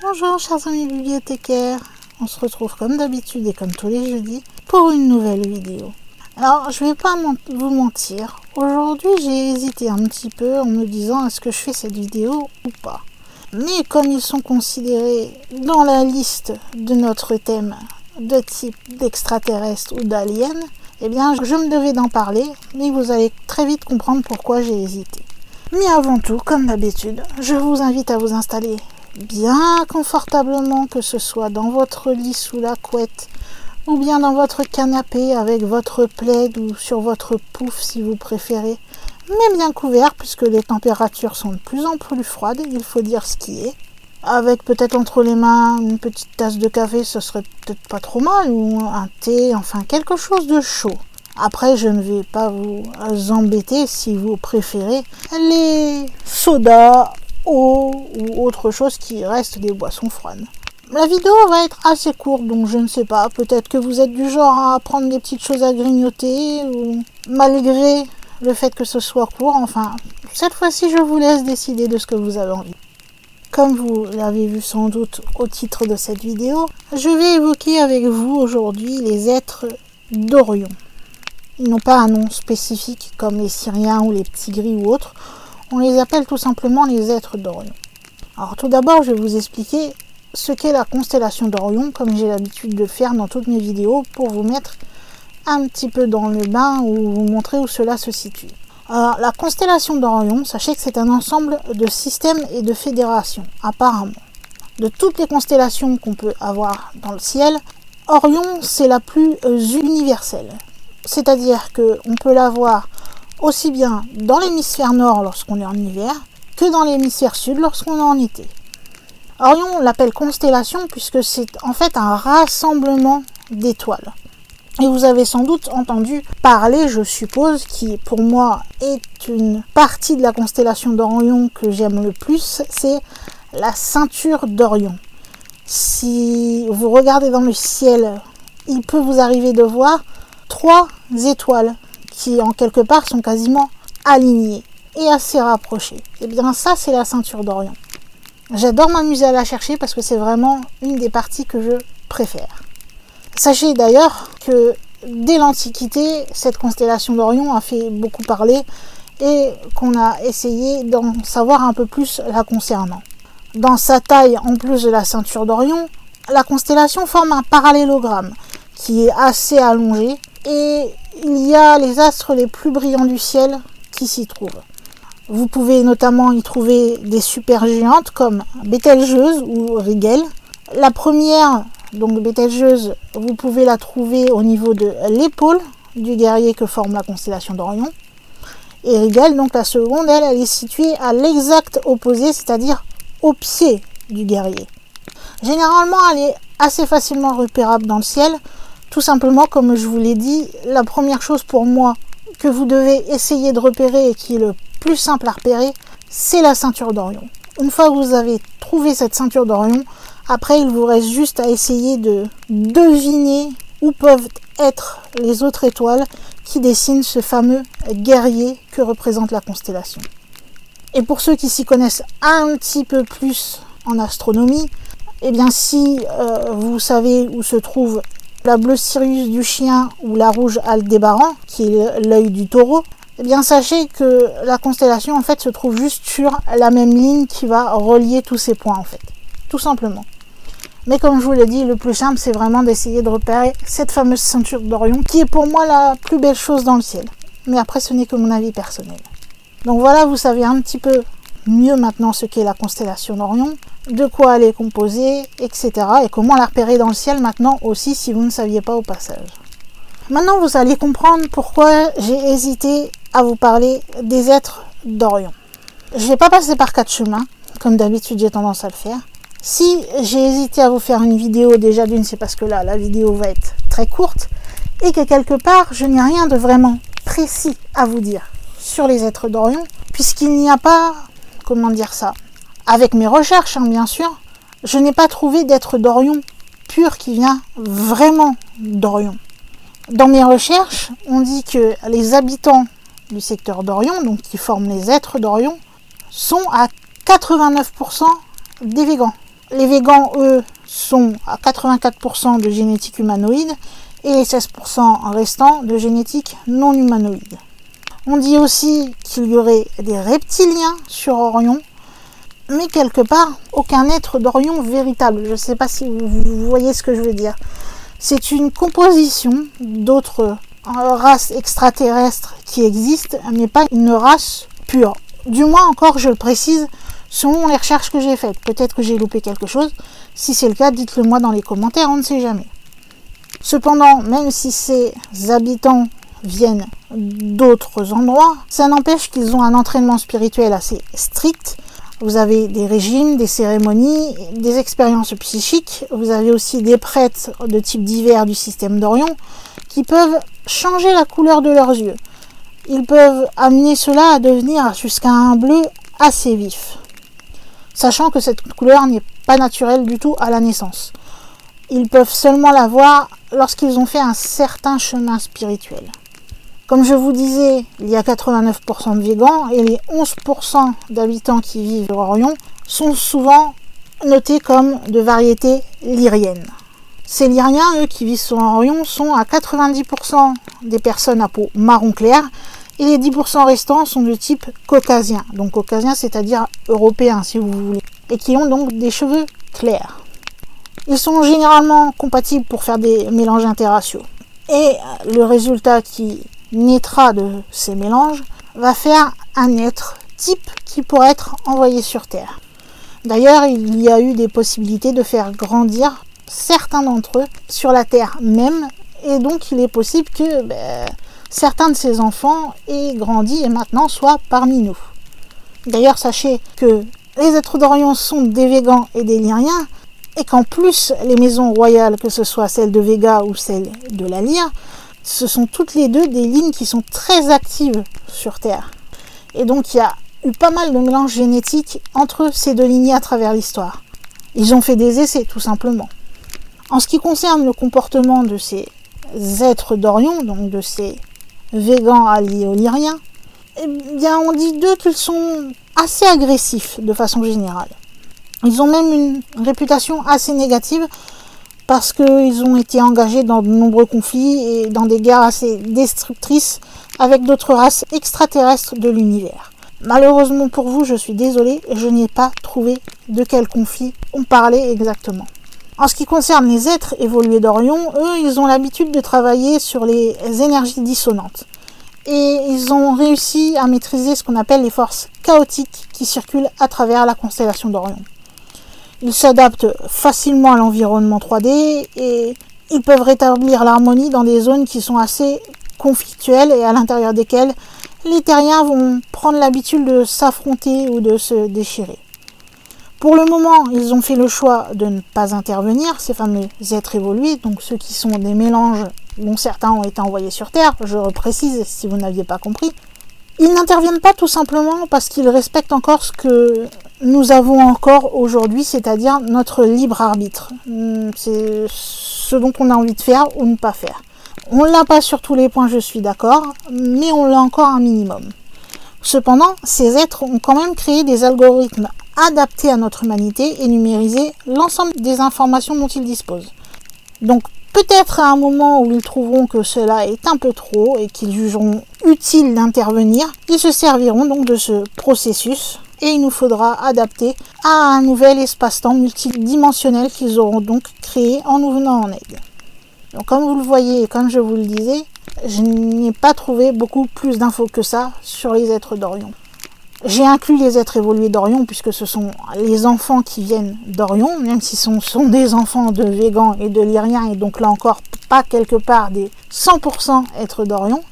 Bonjour chers amis bibliothécaires, on se retrouve comme d'habitude et comme tous les jeudis pour une nouvelle vidéo. Alors je vais pas vous mentir, aujourd'hui j'ai hésité un petit peu en me disant est-ce que je fais cette vidéo ou pas. Mais comme ils sont considérés dans la liste de notre thème de type d'extraterrestre ou d'alien, eh bien je me devais d'en parler, mais vous allez très vite comprendre pourquoi j'ai hésité. Mais avant tout, comme d'habitude, je vous invite à vous installer bien confortablement, que ce soit dans votre lit sous la couette ou bien dans votre canapé avec votre plaid ou sur votre pouf si vous préférez, mais bien couvert puisque les températures sont de plus en plus froides, il faut dire ce qui est. Avec peut-être entre les mains une petite tasse de café, ce serait peut-être pas trop mal, ou un thé, enfin quelque chose de chaud. Après, je ne vais pas vous embêter si vous préférez les sodas, eau ou autre chose qui reste des boissons froides. La vidéo va être assez courte, donc je ne sais pas, peut-être que vous êtes du genre à prendre des petites choses à grignoter, ou malgré le fait que ce soit court, enfin, cette fois-ci je vous laisse décider de ce que vous avez envie. Comme vous l'avez vu sans doute au titre de cette vidéo, je vais évoquer avec vous aujourd'hui les êtres d'Orion. Ils n'ont pas un nom spécifique comme les Syriens ou les petits gris ou autres, on les appelle tout simplement les êtres d'Orion. Alors tout d'abord je vais vous expliquer ce qu'est la constellation d'Orion, comme j'ai l'habitude de faire dans toutes mes vidéos, pour vous mettre un petit peu dans le bain ou vous montrer où cela se situe. Alors, la constellation d'Orion, sachez que c'est un ensemble de systèmes et de fédérations, apparemment. De toutes les constellations qu'on peut avoir dans le ciel, Orion, c'est la plus universelle. C'est-à-dire qu'on peut la voir aussi bien dans l'hémisphère nord lorsqu'on est en hiver, que dans l'hémisphère sud lorsqu'on est en été. Orion, on l'appelle constellation puisque c'est en fait un rassemblement d'étoiles. Et vous avez sans doute entendu parler, je suppose, qui pour moi est une partie de la constellation d'Orion que j'aime le plus, c'est la ceinture d'Orion. Si vous regardez dans le ciel, il peut vous arriver de voir 3 étoiles qui en quelque part sont quasiment alignées et assez rapprochées. Et bien ça, c'est la ceinture d'Orion. J'adore m'amuser à la chercher parce que c'est vraiment une des parties que je préfère. Sachez d'ailleurs que dès l'Antiquité, cette constellation d'Orion a fait beaucoup parler et qu'on a essayé d'en savoir un peu plus la concernant. Dans sa taille, en plus de la ceinture d'Orion, la constellation forme un parallélogramme qui est assez allongé et il y a les astres les plus brillants du ciel qui s'y trouvent. Vous pouvez notamment y trouver des supergéantes comme Bételgeuse ou Rigel. La première, donc Bételgeuse, vous pouvez la trouver au niveau de l'épaule du guerrier que forme la constellation d'Orion. Et Rigel, donc la seconde, elle est située à l'exact opposé, c'est-à-dire au pied du guerrier. Généralement, elle est assez facilement repérable dans le ciel. Tout simplement, comme je vous l'ai dit, la première chose pour moi que vous devez essayer de repérer et qui est le plus simple à repérer, c'est la ceinture d'Orion. Une fois que vous avez trouvé cette ceinture d'Orion, après il vous reste juste à essayer de deviner où peuvent être les autres étoiles qui dessinent ce fameux guerrier que représente la constellation. Et pour ceux qui s'y connaissent un petit peu plus en astronomie, eh bien si vous savez où se trouve la bleue Sirius du chien ou la rouge Aldébaran, qui est l'œil du taureau, eh bien sachez que la constellation en fait se trouve juste sur la même ligne qui va relier tous ces points en fait, tout simplement. Mais comme je vous l'ai dit, le plus simple c'est vraiment d'essayer de repérer cette fameuse ceinture d'Orion qui est pour moi la plus belle chose dans le ciel. Mais après ce n'est que mon avis personnel. Donc voilà, vous savez un petit peu mieux maintenant ce qu'est la constellation d'Orion, de quoi elle est composée, etc. et comment la repérer dans le ciel maintenant aussi si vous ne saviez pas au passage. Maintenant vous allez comprendre pourquoi j'ai hésité à vous parler des êtres d'Orion. Je ne vais pas passer par 4 chemins, comme d'habitude j'ai tendance à le faire. Si j'ai hésité à vous faire une vidéo, déjà d'une c'est parce que là la vidéo va être très courte et que quelque part je n'ai rien de vraiment précis à vous dire sur les êtres d'Orion, puisqu'il n'y a pas, comment dire ça, avec mes recherches bien sûr, je n'ai pas trouvé d'être d'Orion pur qui vient vraiment d'Orion. Dans mes recherches, on dit que les habitants du secteur d'Orion, donc qui forment les êtres d'Orion, sont à 89% des végans. Les végans, eux, sont à 84% de génétique humanoïde et les 16% restants de génétique non humanoïde. On dit aussi qu'il y aurait des reptiliens sur Orion, mais quelque part, aucun être d'Orion véritable. Je ne sais pas si vous voyez ce que je veux dire. C'est une composition d'autres races extraterrestres qui existent, mais pas une race pure. Du moins encore, je le précise, selon les recherches que j'ai faites. Peut-être que j'ai loupé quelque chose. Si c'est le cas, dites-le moi dans les commentaires, on ne sait jamais. Cependant, même si ces habitants viennent d'autres endroits, ça n'empêche qu'ils ont un entraînement spirituel assez strict. Vous avez des régimes, des cérémonies, des expériences psychiques. Vous avez aussi des prêtres de type divers du système d'Orion qui peuvent changer la couleur de leurs yeux. Ils peuvent amener cela à devenir jusqu'à un bleu assez vif, sachant que cette couleur n'est pas naturelle du tout à la naissance. Ils peuvent seulement la voir lorsqu'ils ont fait un certain chemin spirituel. Comme je vous disais, il y a 89% de végans et les 11% d'habitants qui vivent sur Orion sont souvent notés comme de variété lyrienne. Ces lyriens, eux, qui vivent sur Orion, sont à 90% des personnes à peau marron clair et les 10% restants sont de type caucasien. Donc caucasien, c'est-à-dire européen si vous voulez, et qui ont donc des cheveux clairs. Ils sont généralement compatibles pour faire des mélanges interraciaux. Et le résultat qui naîtra de ces mélanges va faire un être type qui pourrait être envoyé sur Terre. D'ailleurs, il y a eu des possibilités de faire grandir certains d'entre eux sur la Terre même, et donc il est possible que certains de ces enfants aient grandi et maintenant soient parmi nous. D'ailleurs, sachez que les êtres d'Orion sont des végans et des lyriens, et qu'en plus, les maisons royales, que ce soit celle de Vega ou celle de la Lyre, ce sont toutes les deux des lignes qui sont très actives sur Terre. Et donc il y a eu pas mal de mélanges génétiques entre ces deux lignées à travers l'histoire. Ils ont fait des essais, tout simplement. En ce qui concerne le comportement de ces êtres d'Orion, donc de ces végans alliés aux lyriens, eh bien on dit d'eux qu'ils sont assez agressifs de façon générale. Ils ont même une réputation assez négative parce qu'ils ont été engagés dans de nombreux conflits et dans des guerres assez destructrices avec d'autres races extraterrestres de l'univers. Malheureusement pour vous, je suis désolée, je n'ai pas trouvé de quel conflit on parlait exactement. En ce qui concerne les êtres évolués d'Orion, eux, ils ont l'habitude de travailler sur les énergies dissonantes. Et ils ont réussi à maîtriser ce qu'on appelle les forces chaotiques qui circulent à travers la constellation d'Orion. Ils s'adaptent facilement à l'environnement 3D et ils peuvent rétablir l'harmonie dans des zones qui sont assez conflictuelles et à l'intérieur desquelles les terriens vont prendre l'habitude de s'affronter ou de se déchirer. Pour le moment, ils ont fait le choix de ne pas intervenir, ces fameux êtres évolués, donc ceux qui sont des mélanges dont certains ont été envoyés sur Terre, je reprécise si vous n'aviez pas compris. Ils n'interviennent pas tout simplement parce qu'ils respectent encore ce que nous avons encore aujourd'hui, c'est-à-dire notre libre arbitre. C'est ce dont on a envie de faire ou ne pas faire. On ne l'a pas sur tous les points, je suis d'accord, mais on l'a encore un minimum. Cependant, ces êtres ont quand même créé des algorithmes adaptés à notre humanité et numérisé l'ensemble des informations dont ils disposent. Donc peut-être à un moment où ils trouveront que cela est un peu trop et qu'ils jugeront utile d'intervenir, ils se serviront donc de ce processus et il nous faudra adapter à un nouvel espace-temps multidimensionnel qu'ils auront donc créé en nous venant en aide. Donc comme vous le voyez et comme je vous le disais, je n'ai pas trouvé beaucoup plus d'infos que ça sur les êtres d'Orion. J'ai inclus les êtres évolués d'Orion puisque ce sont les enfants qui viennent d'Orion, même si ce sont des enfants de végans et de lyriens et donc là encore pas quelque part des 100% êtres d'Orion.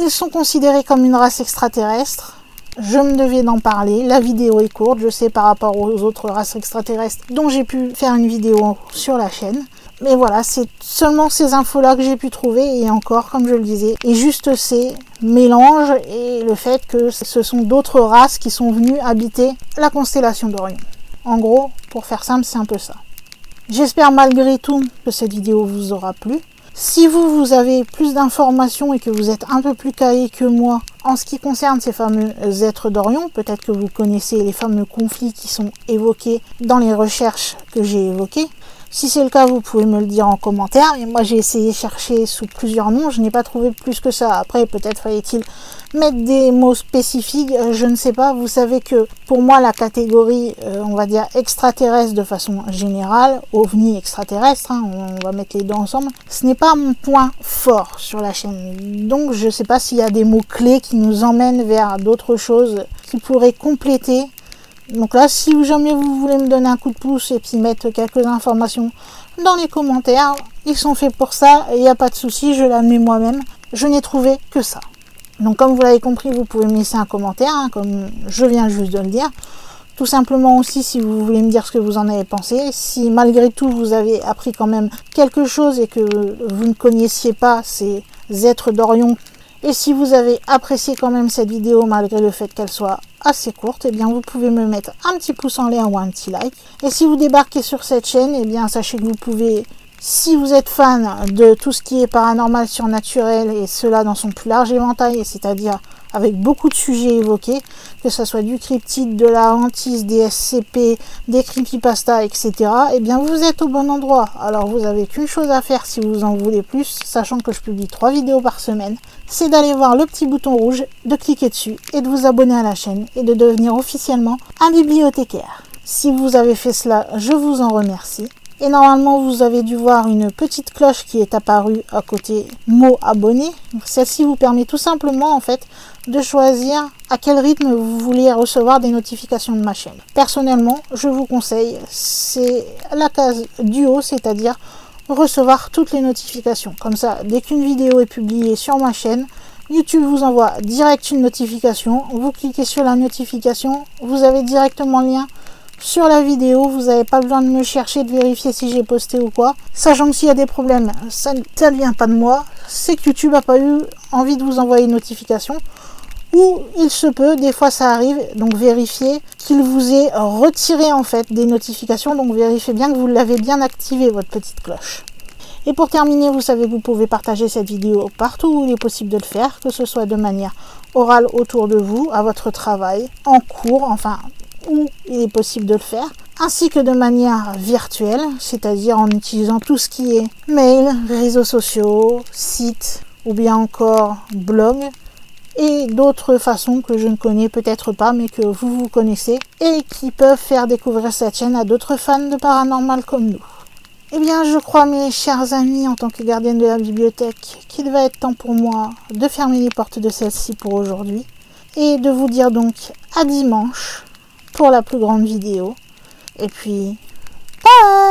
Ils sont considérés comme une race extraterrestre. Je me devais d'en parler, la vidéo est courte, je sais par rapport aux autres races extraterrestres dont j'ai pu faire une vidéo sur la chaîne. Mais voilà, c'est seulement ces infos-là que j'ai pu trouver et encore, comme je le disais, et juste ces mélanges et le fait que ce sont d'autres races qui sont venues habiter la constellation d'Orion. En gros, pour faire simple, c'est un peu ça. J'espère malgré tout que cette vidéo vous aura plu. Si vous avez plus d'informations et que vous êtes un peu plus calé que moi En ce qui concerne ces fameux êtres d'Orion, peut-être que vous connaissez les fameux conflits qui sont évoqués dans les recherches que j'ai évoquées. Si c'est le cas, vous pouvez me le dire en commentaire. Et moi, j'ai essayé de chercher sous plusieurs noms. Je n'ai pas trouvé plus que ça. Après, peut-être fallait-il mettre des mots spécifiques. Je ne sais pas. Vous savez que pour moi, la catégorie, on va dire extraterrestre de façon générale, ovni extraterrestre, hein, on va mettre les deux ensemble, ce n'est pas mon point fort sur la chaîne. Donc, je ne sais pas s'il y a des mots-clés qui nous emmènent vers d'autres choses qui pourraient compléter. Donc là, si jamais vous voulez me donner un coup de pouce et puis mettre quelques informations dans les commentaires, ils sont faits pour ça, il n'y a pas de souci, je l'admets moi-même, je n'ai trouvé que ça. Donc comme vous l'avez compris, vous pouvez me laisser un commentaire, hein, comme je viens juste de le dire. Tout simplement aussi si vous voulez me dire ce que vous en avez pensé, si malgré tout vous avez appris quand même quelque chose et que vous ne connaissiez pas ces êtres d'Orion. Et si vous avez apprécié quand même cette vidéo malgré le fait qu'elle soit assez courte, eh bien vous pouvez me mettre un petit pouce en l'air ou un petit like. Et si vous débarquez sur cette chaîne, eh bien sachez que vous pouvez, si vous êtes fan de tout ce qui est paranormal, surnaturel et cela dans son plus large éventail, c'est-à-dire avec beaucoup de sujets évoqués, que ce soit du cryptide, de la hantise, des SCP, des creepypasta, etc. Eh bien vous êtes au bon endroit. Alors vous avez qu'une chose à faire si vous en voulez plus, sachant que je publie 3 vidéos par semaine, c'est d'aller voir le petit bouton rouge, de cliquer dessus et de vous abonner à la chaîne et de devenir officiellement un bibliothécaire. Si vous avez fait cela, je vous en remercie. Et normalement, vous avez dû voir une petite cloche qui est apparue à côté mot abonné. Celle-ci vous permet tout simplement en fait de choisir à quel rythme vous voulez recevoir des notifications de ma chaîne. Personnellement, je vous conseille, c'est la case du haut, c'est-à-dire recevoir toutes les notifications. Comme ça, dès qu'une vidéo est publiée sur ma chaîne, YouTube vous envoie direct une notification. Vous cliquez sur la notification, vous avez directement le lien sur la vidéo, vous n'avez pas besoin de me chercher, de vérifier si j'ai posté ou quoi. Sachant que s'il y a des problèmes, ça ne vient pas de moi, c'est que YouTube n'a pas eu envie de vous envoyer une notification. Ou il se peut, des fois ça arrive, donc vérifiez qu'il vous ait retiré en fait des notifications, donc vérifiez bien que vous l'avez bien activé votre petite cloche. Et pour terminer, vous savez que vous pouvez partager cette vidéo partout où il est possible de le faire, que ce soit de manière orale autour de vous, à votre travail, en cours, enfin où il est possible de le faire, ainsi que de manière virtuelle, c'est-à-dire en utilisant tout ce qui est mail, réseaux sociaux, sites ou bien encore blog et d'autres façons que je ne connais peut-être pas mais que vous connaissez et qui peuvent faire découvrir cette chaîne à d'autres fans de paranormal comme nous. Eh bien, je crois, mes chers amis, en tant que gardienne de la bibliothèque, qu'il va être temps pour moi de fermer les portes de celle-ci pour aujourd'hui et de vous dire donc à dimanche pour la plus grande vidéo. Et puis, bye!